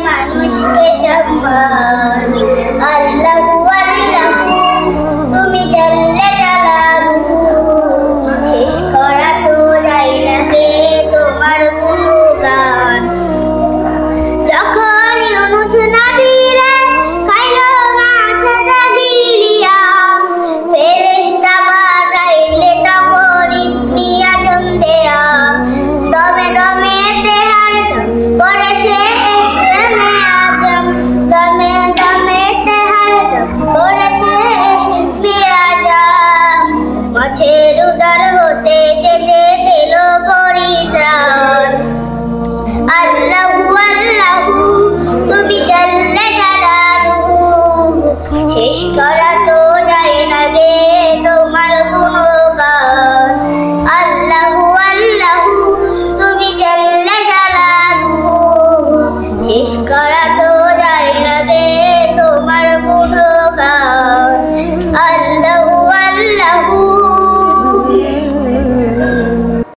মানুষকে সম্মান। আল্লাহু আল্লাহু তুমি জাল্লে জালালুহু, শেষ করা তো যায় না গে তোমার গুণগান। যখন ইউনুস নবীরে খাইলো মাছ জাগিলিয়া, ফেরেশতা পাঠাইলে তখন ইসমি আজম দেয়া। দমে দমে তেহার পরে সে ইসলামে আজম, দমে দমে তেহার পরে সে ইসমি আজম। মাছের উদর হতে সে যে পেল পরিত্রাণ। আল্লাহু আল্লাহু তুমি জাল্লে জালালুহু, শেষ করা তো যায় না গে